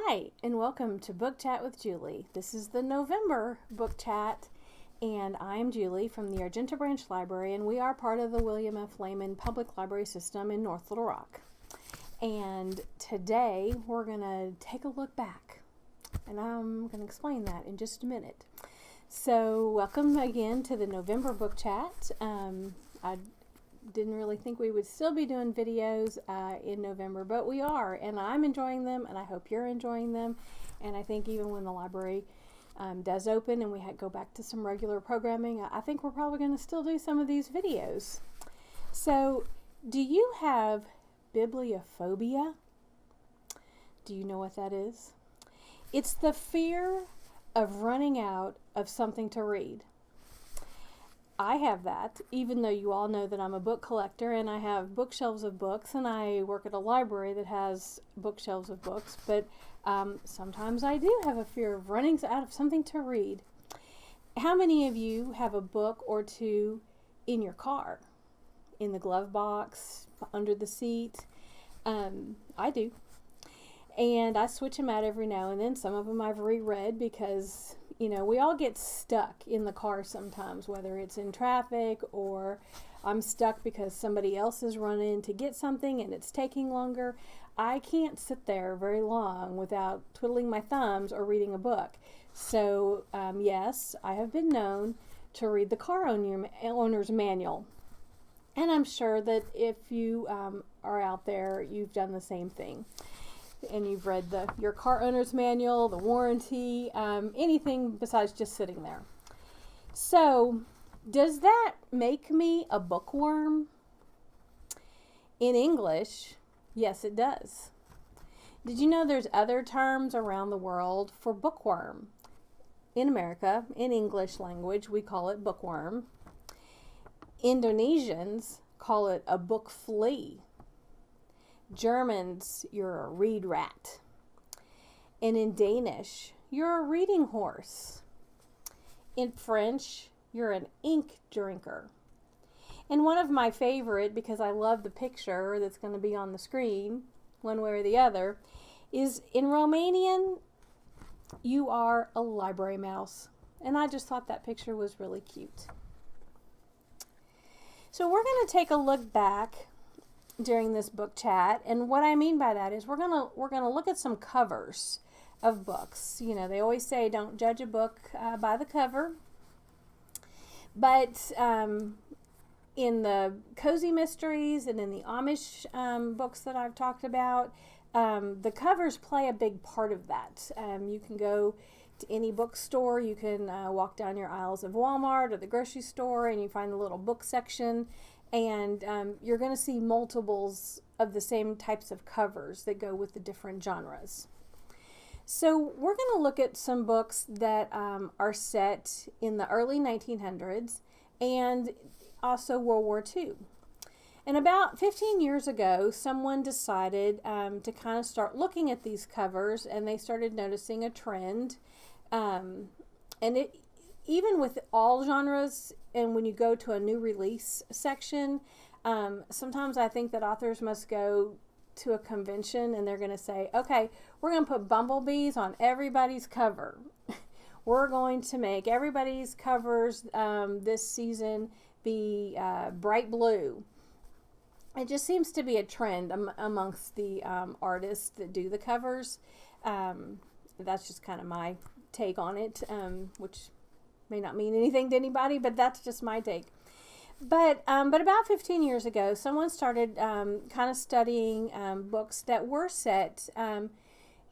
Hi, and welcome to Book Chat with Julie. This is the November Book Chat, and I'm Julie from the Argenta Branch Library, and we are part of the William F. Lehman Public Library System in North Little Rock. And today we're going to take a look back, and I'm going to explain that in just a minute. So welcome again to the November Book Chat. I didn't really think we would still be doing videos in November, but we are, and I'm enjoying them, and I hope you're enjoying them. And I think even when the library does open and we go back to some regular programming, I think we're probably going to still do some of these videos. So, do you have bibliophobia? Do you know what that is? It's the fear of running out of something to read. I have that, even though you all know that I'm a book collector and I have bookshelves of books, and I work at a library that has bookshelves of books, but sometimes I do have a fear of running out of something to read. How many of you have a book or two in your car, in the glove box, under the seat? I do. And I switch them out every now and then. Some of them I've reread because, we all get stuck in the car sometimes, whether it's in traffic or I'm stuck because somebody else is running to get something and it's taking longer. I can't sit there very long without twiddling my thumbs or reading a book. So, yes, I have been known to read the car owner's manual. And I'm sure that if you are out there, you've done the same thing. And you've read your car owner's manual, the warranty, anything besides just sitting there. So, does that make me a bookworm? In English, yes, it does. Did you know there's other terms around the world for bookworm? In America, in English language, we call it bookworm. Indonesians call it a book flea. Germans, you're a read rat. And in Danish, you're a reading horse. In French, you're an ink drinker. And one of my favorite, because I love the picture that's going to be on the screen, one way or the other, is in Romanian, you are a library mouse. And I just thought that picture was really cute. So we're going to take a look back during this book chat, and what I mean by that is we're gonna look at some covers of books. They always say don't judge a book by the cover, but in the cozy mysteries and in the Amish books that I've talked about, the covers play a big part of that. You can go to any bookstore, you can walk down your aisles of Walmart or the grocery store, and you find the little book section. And you're going to see multiples of the same types of covers that go with the different genres. So we're going to look at some books that are set in the early 1900s and also World War II. And about 15 years ago, someone decided to kind of start looking at these covers, and they started noticing a trend. And it, even with all genres, and when you go to a new release section, sometimes I think that authors must go to a convention and they're going to say, okay, we're going to put bumblebees on everybody's cover. We're going to make everybody's covers this season be bright blue. It just seems to be a trend amongst the artists that do the covers. That's just kind of my take on it, which may not mean anything to anybody, but that's just my take. But about 15 years ago, someone started kind of studying books that were set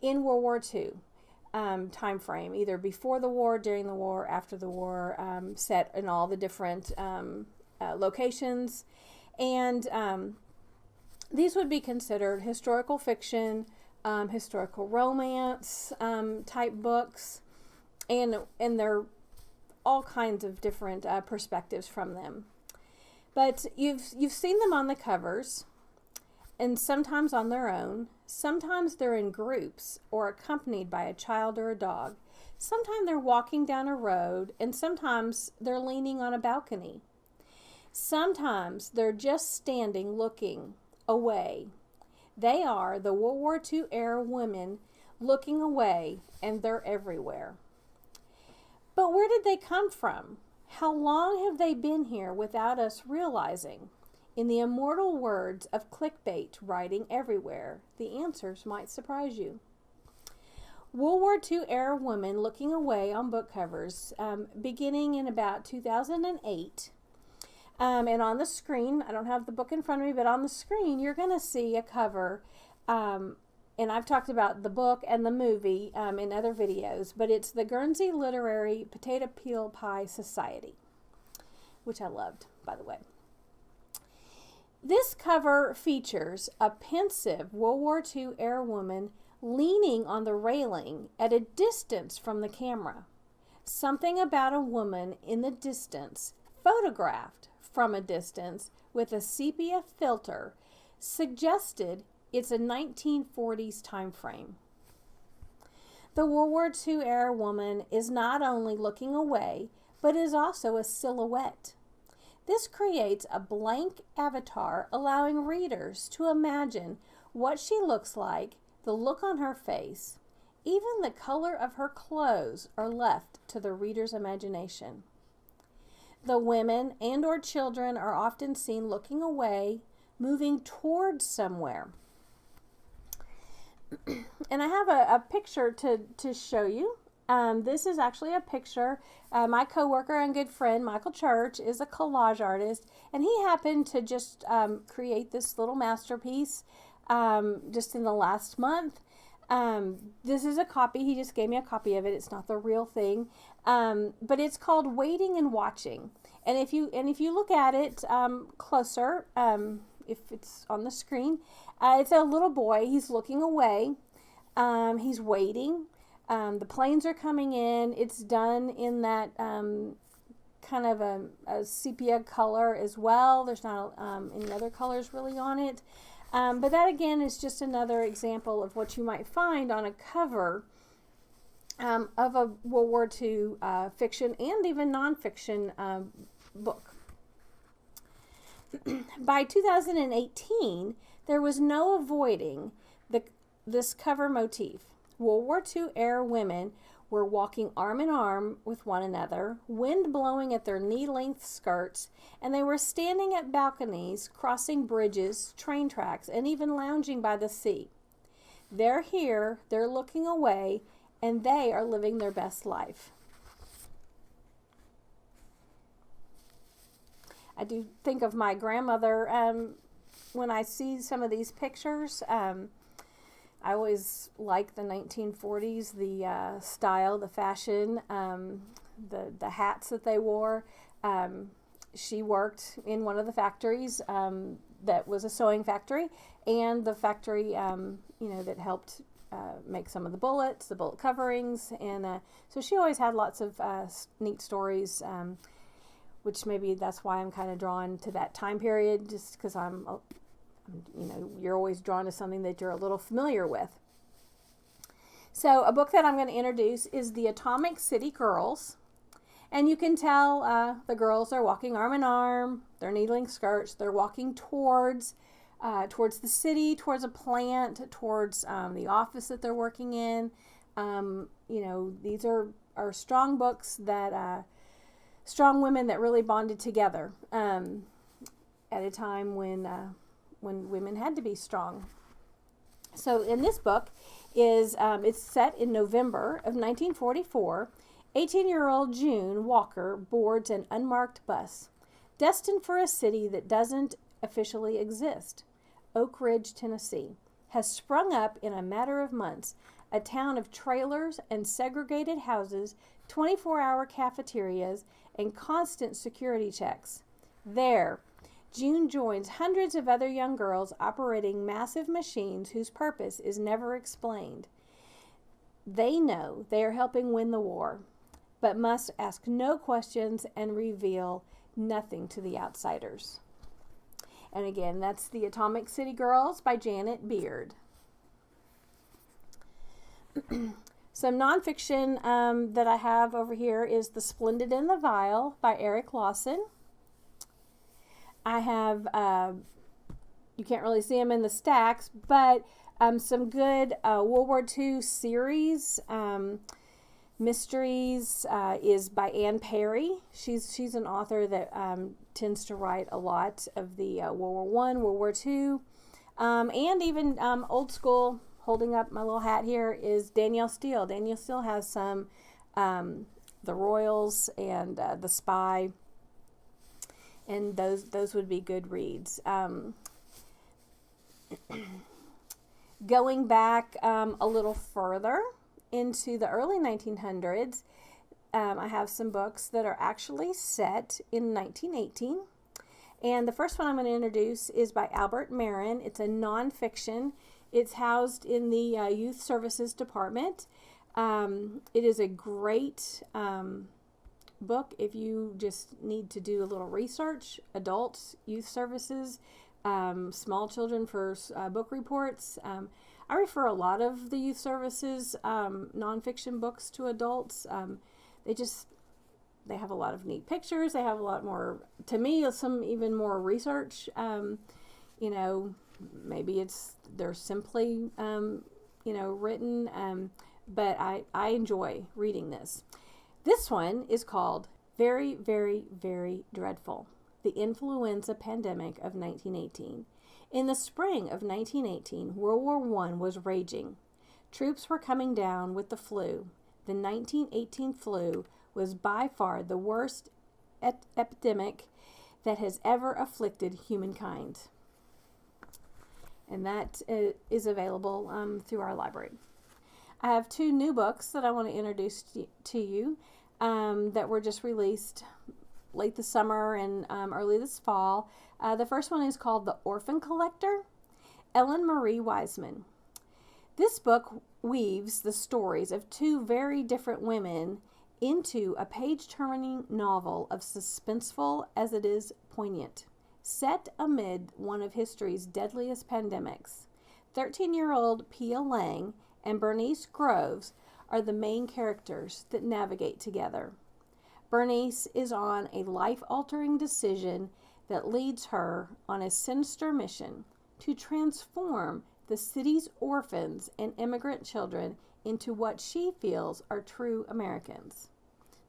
in World War II time frame, either before the war, during the war, after the war, set in all the different locations. And these would be considered historical fiction, historical romance type books, and they're all kinds of different perspectives from them. But you've seen them on the covers, and sometimes on their own. Sometimes they're in groups or accompanied by a child or a dog. Sometimes they're walking down a road, and sometimes they're leaning on a balcony. Sometimes they're just standing looking away. They are the World War II era women looking away, and they're everywhere. But where did they come from? How long have they been here without us realizing? In the immortal words of clickbait writing everywhere, the answers might surprise you. World War II era women looking away on book covers, beginning in about 2008. And on the screen, I don't have the book in front of me, but on the screen, you're going to see a cover. And I've talked about the book and the movie in other videos, but it's the Guernsey Literary Potato Peel Pie Society, which I loved, by the way. This cover features a pensive World War II era woman leaning on the railing at a distance from the camera. Something about a woman in the distance, photographed from a distance with a sepia filter, suggested it's a 1940s time frame. The World War II era woman is not only looking away, but is also a silhouette. This creates a blank avatar, allowing readers to imagine what she looks like, the look on her face. Even the color of her clothes are left to the reader's imagination. The women and or children are often seen looking away, moving towards somewhere. And I have a picture to show you. This is actually a picture. My coworker and good friend, Michael Church, is a collage artist, and he happened to just create this little masterpiece just in the last month. This is a copy. He just gave me a copy of it. It's not the real thing, but it's called Waiting and Watching. And if you look at it closer, if it's on the screen, it's a little boy. He's looking away. He's waiting. The planes are coming in. It's done in that kind of a sepia color as well. There's not any other colors really on it. But that again is just another example of what you might find on a cover of a World War II fiction and even nonfiction book. By 2018, there was no avoiding this cover motif. World War II era women were walking arm in arm with one another, wind blowing at their knee-length skirts, and they were standing at balconies, crossing bridges, train tracks, and even lounging by the sea. They're here, they're looking away, and they are living their best life. I do think of my grandmother when I see some of these pictures. I always like the 1940s, the style, the fashion, the hats that they wore. She worked in one of the factories that was a sewing factory, and the factory, that helped make some of the bullets, the bullet coverings, and so she always had lots of neat stories, which maybe that's why I'm kind of drawn to that time period, just because you're always drawn to something that you're a little familiar with. So a book that I'm going to introduce is The Atomic City Girls. And you can tell the girls are walking arm in arm, they're knee-length skirts, they're walking towards the city, towards a plant, towards the office that they're working in. These are strong books that, strong women that really bonded together at a time when women had to be strong. So in this book it's set in November of 1944. 18-year-old June Walker boards an unmarked bus, destined for a city that doesn't officially exist. Oak Ridge, Tennessee, has sprung up in a matter of months, a town of trailers and segregated houses, 24-hour cafeterias, and constant security checks. There, June joins hundreds of other young girls operating massive machines whose purpose is never explained. They know they are helping win the war, but must ask no questions and reveal nothing to the outsiders. And again, that's The Atomic City Girls by Janet Beard. Some nonfiction that I have over here is The Splendid and the Vile by Eric Lawson. I have you can't really see them in the stacks, but some good World War II series. Mysteries is by Anne Perry. She's an author that tends to write a lot of the World War One, World War II, and even old school. Holding up my little hat here is Danielle Steele. Danielle Steele has some The Royals and The Spy, and those would be good reads. Going back a little further into the early 1900s, I have some books that are actually set in 1918. And the first one I'm going to introduce is by Albert Marin. It's a nonfiction. It's housed in the Youth Services Department. It is a great book if you just need to do a little research. Adults, youth services, small children for book reports. I refer a lot of the youth services nonfiction books to adults. They have a lot of neat pictures. They have a lot more, to me, some even more research. Maybe they're simply, written, but I enjoy reading this. This one is called Very, Very, Very Dreadful: The Influenza Pandemic of 1918. In the spring of 1918, World War I was raging. Troops were coming down with the flu. The 1918 flu was by far the worst epidemic that has ever afflicted humankind. And that is available through our library. I have two new books that I want to introduce to you that were just released late this summer and early this fall. The first one is called The Orphan Collector, Ellen Marie Wiseman. This book weaves the stories of two very different women into a page-turning novel of suspenseful as it is poignant. Set amid one of history's deadliest pandemics, 13-year-old Pia Lang and Bernice Groves are the main characters that navigate together. Bernice is on a life-altering decision that leads her on a sinister mission to transform the city's orphans and immigrant children into what she feels are true Americans.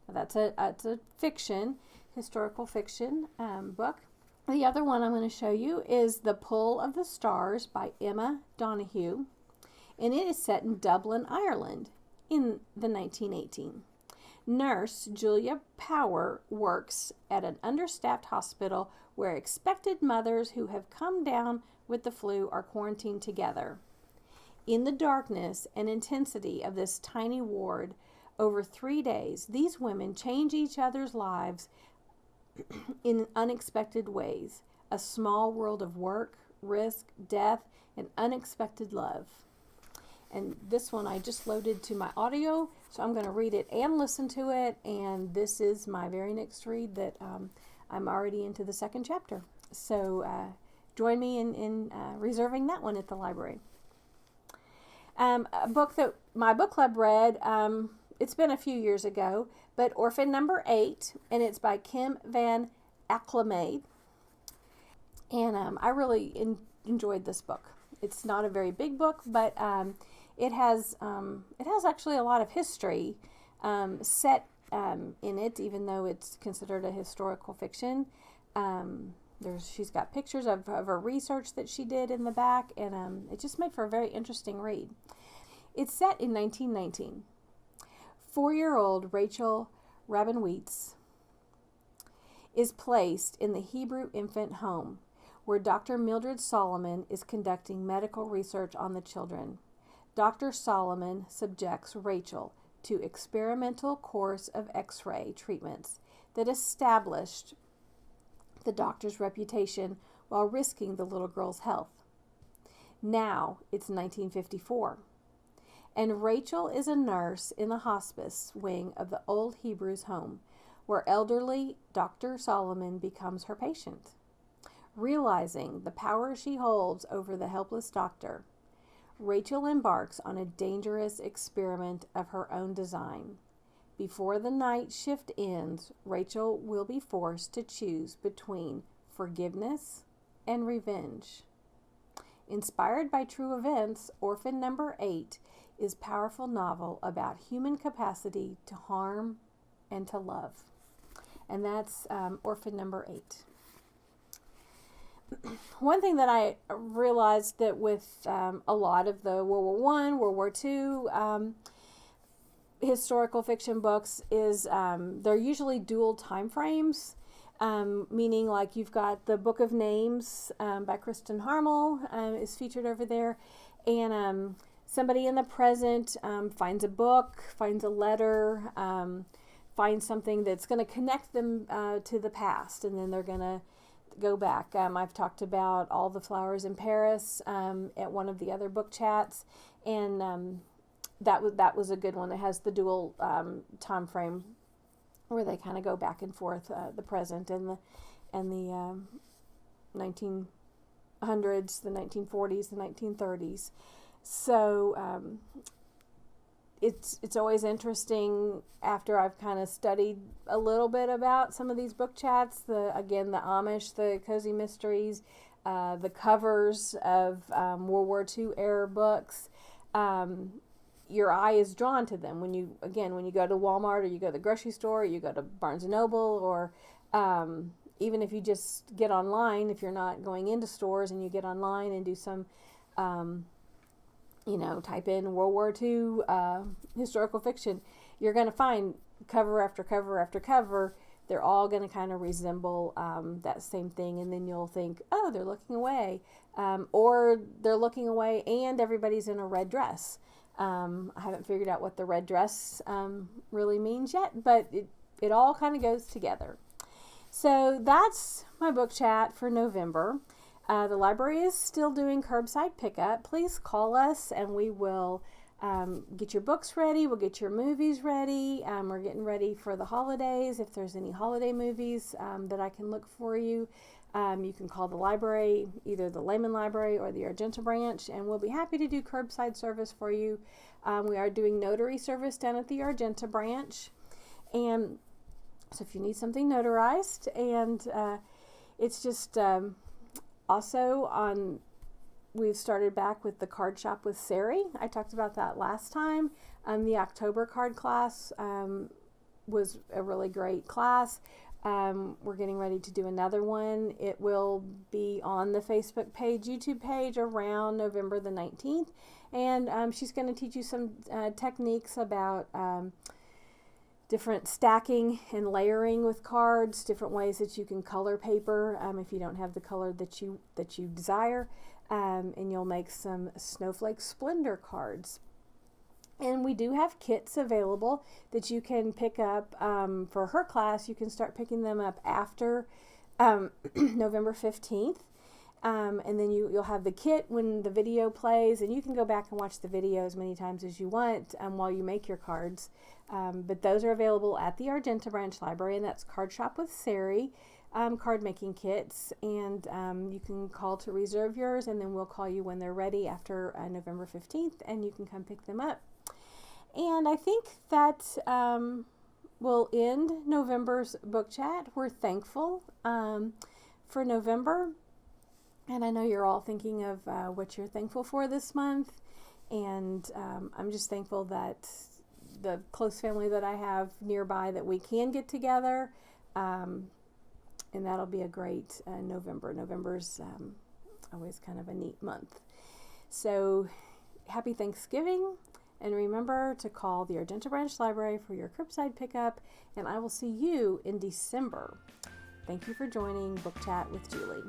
Now that's a fiction, historical fiction book. The other one I'm going to show you is The Pull of the Stars by Emma Donoghue, and it is set in Dublin, Ireland in the 1918. Nurse Julia Power works at an understaffed hospital where expected mothers who have come down with the flu are quarantined together. In the darkness and intensity of this tiny ward, over 3 days, these women change each other's lives in unexpected ways. A small world of work, risk, death, and unexpected love. And this one I just loaded to my audio, so I'm going to read it and listen to it. And this is my very next read that I'm already into the second chapter. So join me in reserving that one at the library. A book that my book club read, it's been a few years ago, but Orphan number 8, and it's by Kim Van Acclamade. And I really enjoyed this book. It's not a very big book, but it has actually a lot of history set in it, even though it's considered a historical fiction. She's got pictures of her research that she did in the back, and it just made for a very interesting read. It's set in 1919. 4-year-old Rachel Rabinowitz is placed in the Hebrew infant home, where Dr. Mildred Solomon is conducting medical research on the children. Dr. Solomon subjects Rachel to experimental course of X-ray treatments that established the doctor's reputation while risking the little girl's health. Now it's 1954, and Rachel is a nurse in the hospice wing of the old Hebrews home, where elderly Dr. Solomon becomes her patient. Realizing the power she holds over the helpless doctor, Rachel embarks on a dangerous experiment of her own design. Before the night shift ends, Rachel will be forced to choose between forgiveness and revenge. Inspired by true events, Orphan number 8 is a powerful novel about human capacity to harm and to love. And that's Orphan number 8. One thing that I realized that with a lot of the World War I, World War II historical fiction books is they're usually dual time frames, meaning like you've got the Book of Names by Kristen Harmel is featured over there, and somebody in the present finds a book, finds a letter, finds something that's going to connect them to the past, and then they're going to go back. I've talked about All the Flowers in Paris at one of the other book chats, and that was a good one. It has the dual time frame where they kind of go back and forth, the present and the 1900s, the 1940s, the 1930s. So it's always interesting after I've kind of studied a little bit about some of these book chats. The Amish, the cozy mysteries, the covers of World War II era books. Your eye is drawn to them when you go to Walmart, or you go to the grocery store, or you go to Barnes and Noble, or even if you just get online, if you're not going into stores and you get online and do some, type in World War II historical fiction, you're going to find cover after cover after cover. They're all going to kind of resemble that same thing, and then you'll think, oh, they're looking away, or they're looking away and everybody's in a red dress. I haven't figured out what the red dress really means yet, but it all kind of goes together. So that's my book chat for November. The library is still doing curbside pickup. Please call us and we will get your books ready. We'll get your movies ready. We're getting ready for the holidays. If there's any holiday movies that I can look for you, you can call the library, either the Lehman Library or the Argenta branch, and we'll be happy to do curbside service for you. We are doing notary service down at the Argenta branch, and so if you need something notarized, and it's just also we've started back with the card shop with Sari. I talked about that last time. The October card class was a really great class. We're getting ready to do another one. It will be on the Facebook page, YouTube page around November the 19th. And she's going to teach you some techniques about different stacking and layering with cards, different ways that you can color paper if you don't have the color that you desire. And you'll make some Snowflake Splendid cards. And we do have kits available that you can pick up for her class. You can start picking them up after November 15th. And then you'll have the kit when the video plays, and you can go back and watch the video as many times as you want while you make your cards. But those are available at the Argenta Branch Library, and that's Card Shop with Sari, card making kits. And you can call to reserve yours, and then we'll call you when they're ready after November 15th, and you can come pick them up. And I think that will end November's book chat. We're thankful for November. And I know you're all thinking of what you're thankful for this month. And I'm just thankful that the close family that I have nearby, that we can get together. And that'll be a great November. November's always kind of a neat month. So happy Thanksgiving. And remember to call the Argenta Branch Library for your curbside pickup. And I will see you in December. Thank you for joining Book Chat with Julie.